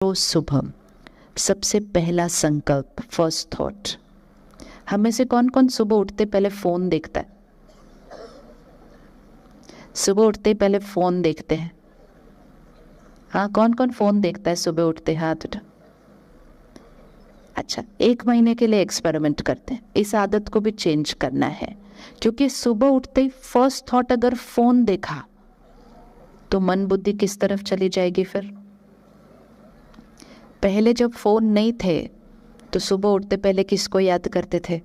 रोज सुबह सबसे पहला संकल्प, फर्स्ट थॉट। हम में से कौन कौन सुबह उठते पहले फोन देखता है? सुबह उठते पहले फोन देखते हैं? हाँ, कौन कौन फोन देखता है सुबह उठते? हाथ उठा। अच्छा, 1 महीने के लिए एक्सपेरिमेंट करते हैं। इस आदत को भी चेंज करना है, क्योंकि सुबह उठते ही फर्स्ट थॉट अगर फोन देखा तो मन बुद्धि किस तरफ चली जाएगी? फिर पहले जब फोन नहीं थे तो सुबह उठते पहले किसको याद करते थे?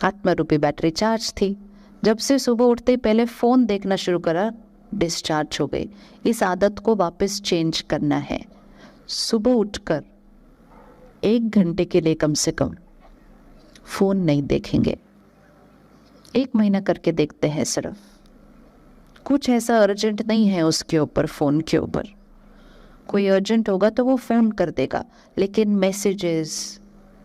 आत्मा रूपी बैटरी चार्ज थी। जब से सुबह उठते ही पहले फोन देखना शुरू करा, डिस्चार्ज हो गई। इस आदत को वापस चेंज करना है। सुबह उठकर 1 घंटे के लिए कम से कम फोन नहीं देखेंगे। 1 महीना करके देखते हैं। सिर्फ कुछ ऐसा अर्जेंट नहीं है उसके ऊपर, फोन के ऊपर। कोई अर्जेंट होगा तो वो फोन कर देगा, लेकिन मैसेजेस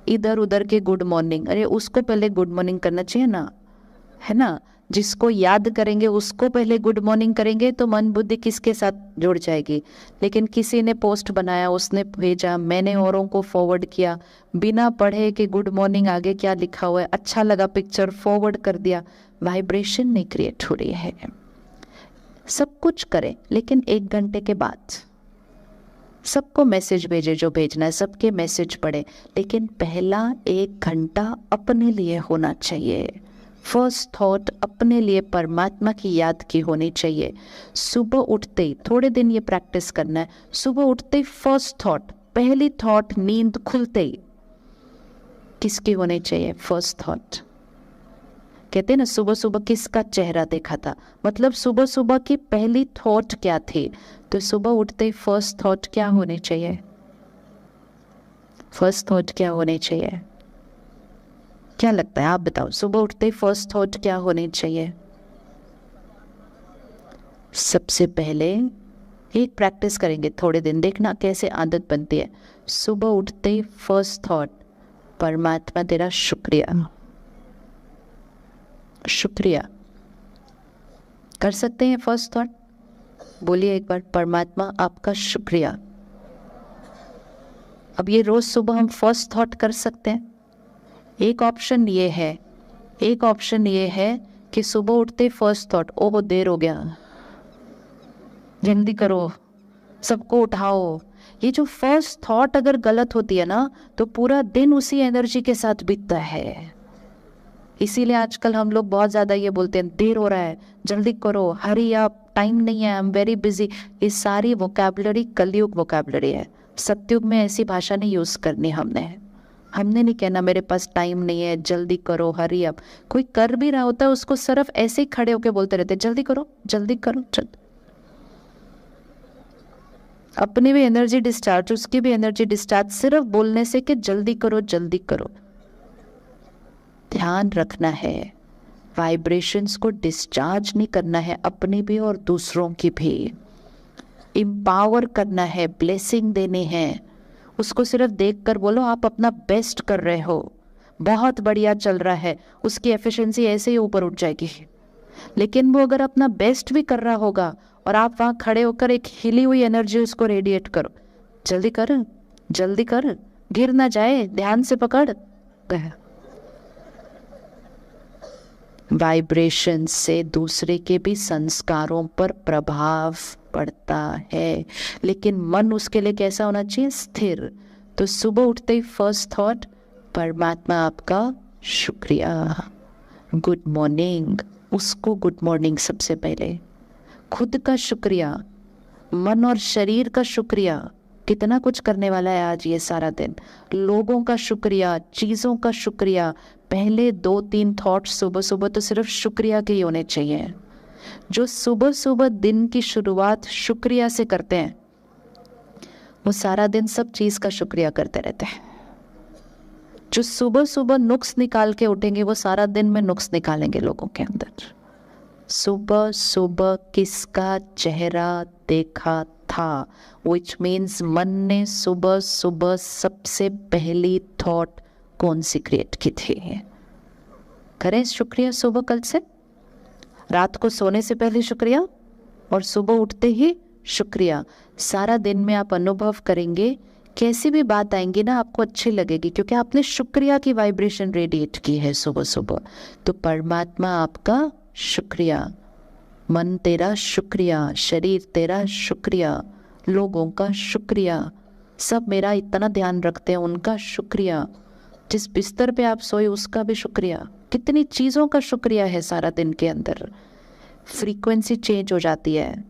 इधर उधर के गुड मॉर्निंग, अरे उसको पहले गुड मॉर्निंग करना चाहिए ना, है ना? जिसको याद करेंगे उसको पहले गुड मॉर्निंग करेंगे तो मन बुद्धि किसके साथ जुड़ जाएगी। लेकिन किसी ने पोस्ट बनाया, उसने भेजा, मैंने औरों को फॉरवर्ड किया, बिना पढ़े कि गुड मॉर्निंग आगे क्या लिखा हुआ है, अच्छा लगा पिक्चर, फॉरवर्ड कर दिया। वाइब्रेशन नहीं क्रिएट हो रही है। सब कुछ करें, लेकिन 1 घंटे के बाद सबको मैसेज भेजे जो भेजना है, सबके मैसेज पढ़े, लेकिन पहला 1 घंटा अपने लिए होना चाहिए। फर्स्ट थॉट अपने लिए परमात्मा की याद की होनी चाहिए। सुबह उठते ही थोड़े दिन ये प्रैक्टिस करना है। सुबह उठते ही फर्स्ट थॉट, पहली थॉट नींद खुलते ही किसकी होनी चाहिए? First thought. कहते हैं ना, सुबह सुबह किसका चेहरा देखा था, मतलब सुबह सुबह की पहली थॉट क्या थी। तो सुबह उठते ही फर्स्ट थॉट क्या होनी चाहिए? फर्स्ट थॉट क्या होनी चाहिए? क्या लगता है? आप बताओ, सुबह उठते ही फर्स्ट थॉट क्या होनी चाहिए? सबसे पहले एक प्रैक्टिस करेंगे थोड़े दिन, देखना कैसे आदत बनती है। सुबह उठते ही फर्स्ट थॉट, परमात्मा तेरा शुक्रिया। शुक्रिया कर सकते हैं फर्स्ट थॉट? बोलिए एक बार, परमात्मा आपका शुक्रिया। अब ये रोज सुबह हम फर्स्ट थॉट कर सकते हैं। एक ऑप्शन ये है कि सुबह उठते फर्स्ट थॉट, ओह देर हो गया, जल्दी करो, सबको उठाओ। ये जो फर्स्ट थॉट अगर गलत होती है ना, तो पूरा दिन उसी एनर्जी के साथ बीतता है। इसीलिए आजकल हम लोग बहुत ज़्यादा ये बोलते हैं, देर हो रहा है, जल्दी करो, हरी आप, टाइम नहीं है, आई एम वेरी बिजी। ये सारी वोकैबुलरी कलयुग वोकैबुलरी है। सतयुग में ऐसी भाषा नहीं यूज़ करनी हमने नहीं कहना मेरे पास टाइम नहीं है, जल्दी करो, हरी अप। कोई कर भी रहा होता है उसको सिर्फ ऐसे ही खड़े होके बोलते रहते, जल्दी करो जल्दी करो, जल्दी। अपनी भी एनर्जी डिस्चार्ज, उसकी भी एनर्जी डिस्चार्ज, सिर्फ बोलने से कि जल्दी करो जल्दी करो। ध्यान रखना है, वाइब्रेशंस को डिस्चार्ज नहीं करना है, अपनी भी और दूसरों की भी। एम्पावर करना है, ब्लेसिंग देनी है। उसको सिर्फ देखकर बोलो आप अपना बेस्ट कर रहे हो, बहुत बढ़िया चल रहा है, उसकी एफिशिएंसी ऐसे ही ऊपर उठ जाएगी। लेकिन वो अगर अपना बेस्ट भी कर रहा होगा और आप वहाँ खड़े होकर एक हिली हुई एनर्जी उसको रेडिएट करो, जल्दी कर, गिर ना जाए, ध्यान से पकड़। वाइब्रेशन से दूसरे के भी संस्कारों पर प्रभाव पड़ता है, लेकिन मन उसके लिए कैसा होना चाहिए? स्थिर। तो सुबह उठते ही फर्स्ट थॉट, परमात्मा आपका शुक्रिया, गुड मॉर्निंग। उसको गुड मॉर्निंग सबसे पहले। खुद का शुक्रिया, मन और शरीर का शुक्रिया। कितना कुछ करने वाला है आज ये सारा दिन। लोगों का शुक्रिया, चीज़ों का शुक्रिया। पहले 2-3 थॉट सुबह सुबह तो सिर्फ शुक्रिया के ही होने चाहिए। जो सुबह सुबह दिन की शुरुआत शुक्रिया से करते हैं, वो सारा दिन सब चीज़ का शुक्रिया करते रहते हैं। जो सुबह सुबह नुक्स निकाल के उठेंगे, वो सारा दिन में नुक्स निकालेंगे लोगों के अंदर। सुबह सुबह किसका चेहरा देखा था, विच मीन्स मन ने सुबह सुबह सबसे पहली थॉट कौन सी क्रिएट की थी। करें शुक्रिया सुबह, कल से रात को सोने से पहले शुक्रिया और सुबह उठते ही शुक्रिया। सारा दिन में आप अनुभव करेंगे, कैसी भी बात आएंगी ना आपको अच्छी लगेगी, क्योंकि आपने शुक्रिया की वाइब्रेशन रेडिएट की है सुबह सुबह। तो परमात्मा आपका शुक्रिया, मन तेरा शुक्रिया, शरीर तेरा शुक्रिया, लोगों का शुक्रिया, सब मेरा इतना ध्यान रखते हैं उनका शुक्रिया, जिस बिस्तर पे आप सोए उसका भी शुक्रिया। कितनी चीज़ों का शुक्रिया है सारा दिन के अंदर। फ्रीक्वेंसी चेंज हो जाती है,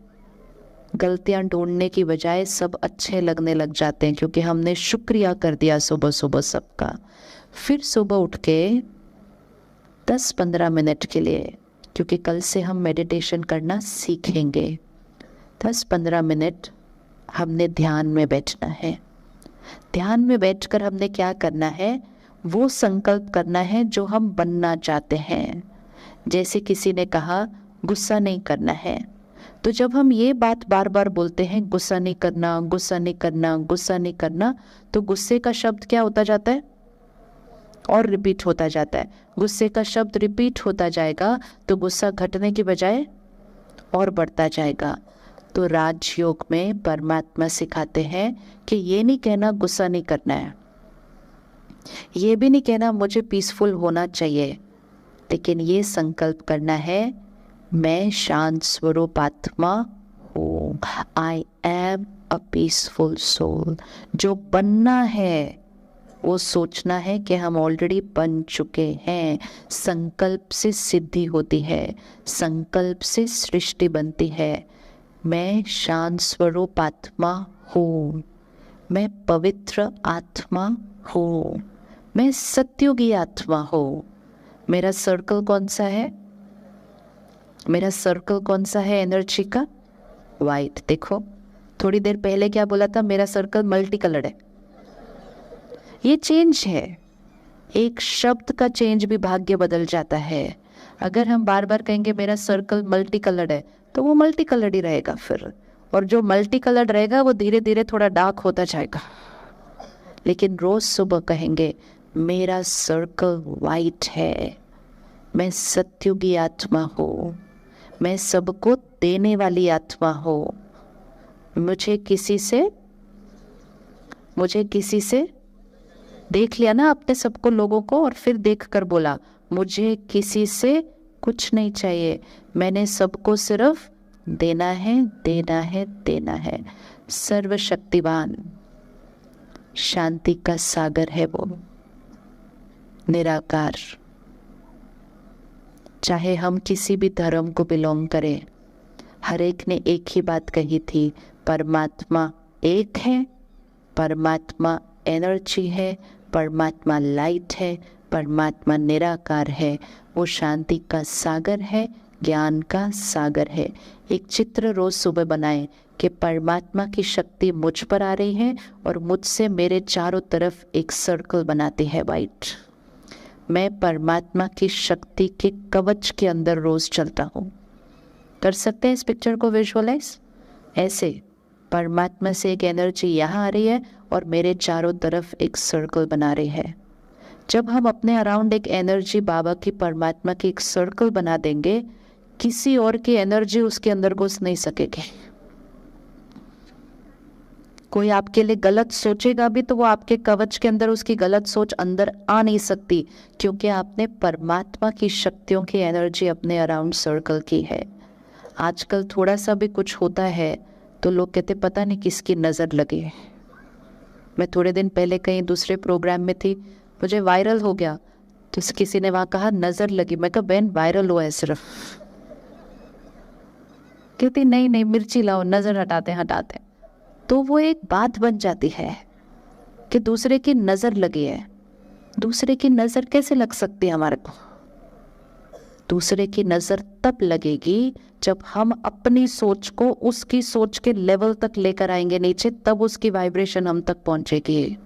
गलतियां ढूंढने की बजाय सब अच्छे लगने लग जाते हैं, क्योंकि हमने शुक्रिया कर दिया सुबह सुबह सबका। फिर सुबह उठ के 10-15 मिनट के लिए, क्योंकि कल से हम मेडिटेशन करना सीखेंगे, 10-15 मिनट हमने ध्यान में बैठना है। ध्यान में बैठकर हमने क्या करना है, वो संकल्प करना है जो हम बनना चाहते हैं। जैसे किसी ने कहा गुस्सा नहीं करना है, तो जब हम ये बात बार बार बोलते हैं, गुस्सा नहीं करना, गुस्सा नहीं करना, गुस्सा नहीं करना, तो गुस्से का शब्द क्या होता जाता है और रिपीट होता जाता है। गुस्से का शब्द रिपीट होता जाएगा तो गुस्सा घटने की बजाय और बढ़ता जाएगा। तो राजयोग में परमात्मा सिखाते हैं कि ये नहीं कहना गुस्सा नहीं करना है, ये भी नहीं कहना मुझे पीसफुल होना चाहिए, लेकिन ये संकल्प करना है मैं शांत स्वरूप आत्मा हूँ, I am a peaceful soul. जो बनना है वो सोचना है कि हम ऑलरेडी बन चुके हैं। संकल्प से सिद्धि होती है, संकल्प से सृष्टि बनती है। मैं शांत स्वरूप आत्मा हूँ, मैं पवित्र आत्मा हूँ, मैं सत्युगी आत्मा हूँ। मेरा सर्कल कौन सा है, मेरा सर्कल कौन सा है एनर्जी का, वाइट। देखो थोड़ी देर पहले क्या बोला था, मेरा सर्कल मल्टी कलर्ड है। ये चेंज है, एक शब्द का चेंज भी भाग्य बदल जाता है। अगर हम बार बार कहेंगे मेरा सर्कल मल्टी कलर्ड है, तो वो मल्टी कलर्ड ही रहेगा फिर, और जो मल्टी कलर्ड रहेगा वो धीरे धीरे थोड़ा डार्क होता जाएगा। लेकिन रोज सुबह कहेंगे मेरा सर्कल वाइट है, मैं सत्युगी आत्मा हूँ, मैं सबको देने वाली आत्मा हूँ, मुझे किसी से देख लिया ना आपने सबको, लोगों को, और फिर देख कर बोला मुझे किसी से कुछ नहीं चाहिए, मैंने सबको सिर्फ देना है, देना है, देना है। सर्वशक्तिवान शांति का सागर है वो, निराकार। चाहे हम किसी भी धर्म को बिलोंग करें, हर एक ने एक ही बात कही थी, परमात्मा एक है, परमात्मा एनर्जी है, परमात्मा लाइट है, परमात्मा निराकार है, वो शांति का सागर है, ज्ञान का सागर है। एक चित्र रोज सुबह बनाएं कि परमात्मा की शक्ति मुझ पर आ रही है और मुझसे मेरे चारों तरफ एक सर्कल बनाती है वाइट। मैं परमात्मा की शक्ति के कवच के अंदर रोज चलता हूँ। कर सकते हैं इस पिक्चर को विजुअलाइज ऐसे, परमात्मा से एक एनर्जी यहाँ आ रही है और मेरे चारों तरफ एक सर्कल बना रही है। जब हम अपने अराउंड एक एनर्जी बाबा की, परमात्मा की एक सर्कल बना देंगे, किसी और की एनर्जी उसके अंदर घुस नहीं सकेगी। कोई आपके लिए गलत सोचेगा भी तो वो आपके कवच के अंदर उसकी गलत सोच अंदर आ नहीं सकती, क्योंकि आपने परमात्मा की शक्तियों की एनर्जी अपने अराउंड सर्कल की है। आजकल थोड़ा सा भी कुछ होता है तो लोग कहते पता नहीं किसकी नज़र लगी है। मैं थोड़े दिन पहले कहीं दूसरे प्रोग्राम में थी, मुझे वायरल हो गया, तो किसी ने वहाँ कहा नज़र लगी। मैं कहा बहन वायरल हुआ है सिर्फ। कहती नहीं नहीं मिर्ची लाओ, नज़र हटाते हटाते। तो वो एक बात बन जाती है कि दूसरे की नज़र लगी है। दूसरे की नज़र कैसे लग सकती है हमारे को? दूसरे की नज़र तब लगेगी जब हम अपनी सोच को उसकी सोच के लेवल तक लेकर आएंगे नीचे, तब उसकी वाइब्रेशन हम तक पहुंचेगी।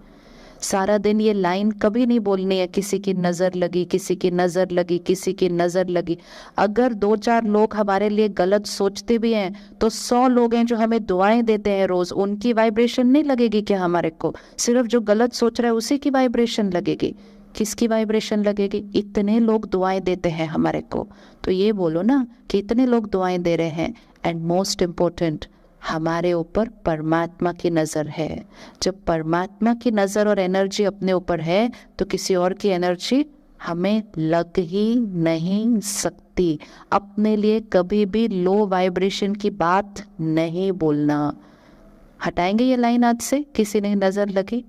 सारा दिन ये लाइन कभी नहीं बोलनी है किसी की नज़र लगी, किसी की नज़र लगी, किसी की नज़र लगी। अगर 2-4 लोग हमारे लिए गलत सोचते भी हैं तो 100 लोग हैं जो हमें दुआएं देते हैं रोज, उनकी वाइब्रेशन नहीं लगेगी क्या हमारे को? सिर्फ जो गलत सोच रहा है उसी की वाइब्रेशन लगेगी। किसकी वाइब्रेशन लगेगी? इतने लोग दुआएं देते हैं हमारे को, तो ये बोलो ना कि इतने लोग दुआएं दे रहे हैं। एंड मोस्ट इम्पोर्टेंट, हमारे ऊपर परमात्मा की नज़र है। जब परमात्मा की नज़र और एनर्जी अपने ऊपर है तो किसी और की एनर्जी हमें लग ही नहीं सकती। अपने लिए कभी भी लो वाइब्रेशन की बात नहीं बोलना। हटाएंगे ये लाइन आज से, किसी ने नज़र लगी,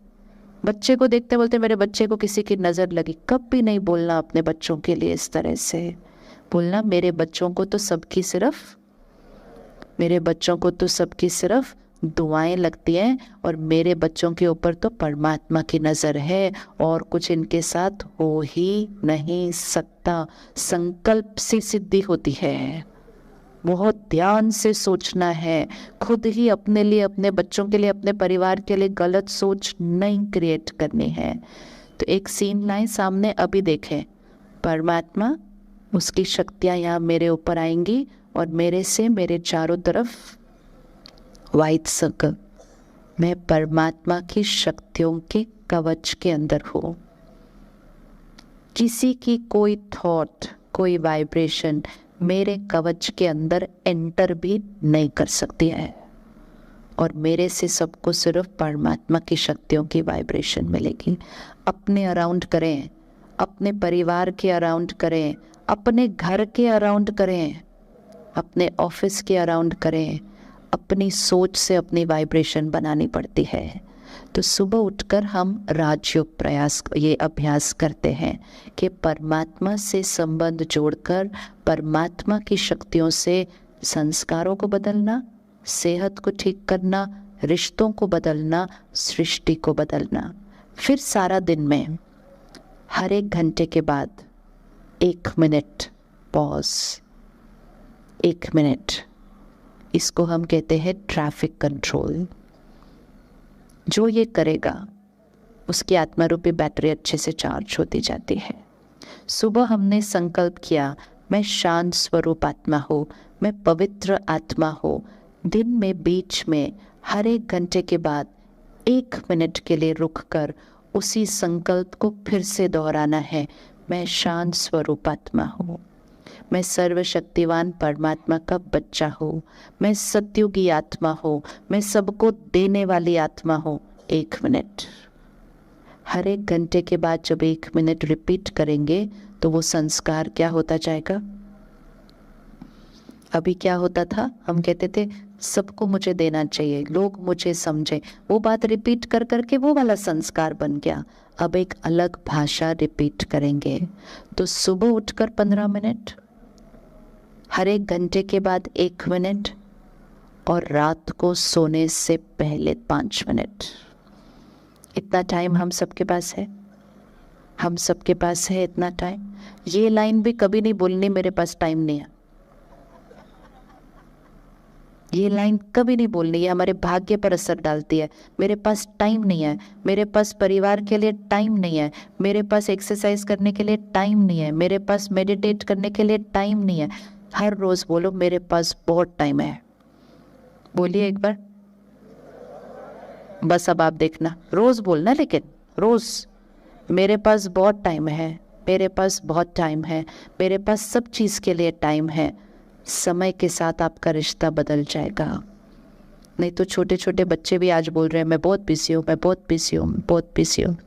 बच्चे को देखते बोलते मेरे बच्चे को किसी की नज़र लगी, कभी नहीं बोलना अपने बच्चों के लिए इस तरह से। बोलना मेरे बच्चों को तो सबकी सिर्फ दुआएं लगती हैं और मेरे बच्चों के ऊपर तो परमात्मा की नज़र है और कुछ इनके साथ हो ही नहीं सकता। संकल्प से सिद्धि होती है। बहुत ध्यान से सोचना है। खुद ही अपने लिए, अपने बच्चों के लिए, अपने परिवार के लिए गलत सोच नहीं क्रिएट करनी है। तो एक सीन लाइन सामने अभी देखें, परमात्मा, उसकी शक्तियाँ यहाँ मेरे ऊपर आएंगी और मेरे से मेरे चारों तरफ वाइट सर्कल, मैं परमात्मा की शक्तियों के कवच के अंदर हूँ। किसी की कोई थॉट, कोई वाइब्रेशन मेरे कवच के अंदर एंटर भी नहीं कर सकती है और मेरे से सबको सिर्फ परमात्मा की शक्तियों की वाइब्रेशन मिलेगी। अपने अराउंड करें, अपने परिवार के अराउंड करें, अपने घर के अराउंड करें, अपने ऑफिस के अराउंड करें। अपनी सोच से अपनी वाइब्रेशन बनानी पड़ती है। तो सुबह उठकर हम राजयोग ये अभ्यास करते हैं कि परमात्मा से संबंध जोड़कर परमात्मा की शक्तियों से संस्कारों को बदलना, सेहत को ठीक करना, रिश्तों को बदलना, सृष्टि को बदलना। फिर सारा दिन में हर 1 घंटे के बाद 1 मिनट पॉज, 1 मिनट, इसको हम कहते हैं ट्रैफिक कंट्रोल। जो ये करेगा उसकी आत्मा रूपी बैटरी अच्छे से चार्ज होती जाती है। सुबह हमने संकल्प किया मैं शांत स्वरूप आत्मा हूँ, मैं पवित्र आत्मा हूँ। दिन में बीच में हर 1 घंटे के बाद 1 मिनट के लिए रुककर उसी संकल्प को फिर से दोहराना है, मैं शांत स्वरूप आत्मा हूँ, मैं सर्वशक्तिवान परमात्मा का बच्चा हूँ, मैं सत्युगी आत्मा हूँ, मैं सबको देने वाली आत्मा हूँ। 1 मिनट, हर 1 घंटे के बाद जब 1 मिनट रिपीट करेंगे तो वो संस्कार क्या होता जाएगा। अभी क्या होता था, हम कहते थे सबको मुझे देना चाहिए, लोग मुझे समझे, वो बात रिपीट कर करके वो वाला संस्कार बन गया। अब एक अलग भाषा रिपीट करेंगे। तो सुबह उठकर 15 मिनट, हर 1 घंटे के बाद 1 मिनट और रात को सोने से पहले 5 मिनट। इतना टाइम हम सबके पास है, हम सबके पास है इतना टाइम। ये लाइन भी कभी नहीं बोलनी मेरे पास टाइम नहीं है, ये लाइन कभी नहीं बोलनी, ये हमारे भाग्य पर असर डालती है। मेरे पास टाइम नहीं है, मेरे पास परिवार के लिए टाइम नहीं है, मेरे पास एक्सरसाइज करने के लिए टाइम नहीं है, मेरे पास मेडिटेट करने के लिए टाइम नहीं है। हर रोज बोलो मेरे पास बहुत टाइम है। बोलिए एक बार, बस अब आप देखना, रोज बोलना, लेकिन रोज मेरे पास बहुत टाइम है, मेरे पास बहुत टाइम है, मेरे पास सब चीज़ के लिए टाइम है। समय के साथ आपका रिश्ता बदल जाएगा। नहीं तो छोटे छोटे बच्चे भी आज बोल रहे हैं मैं बहुत बिजी हूँ, मैं बहुत बिजी हूँ, बहुत बिजी हूँ।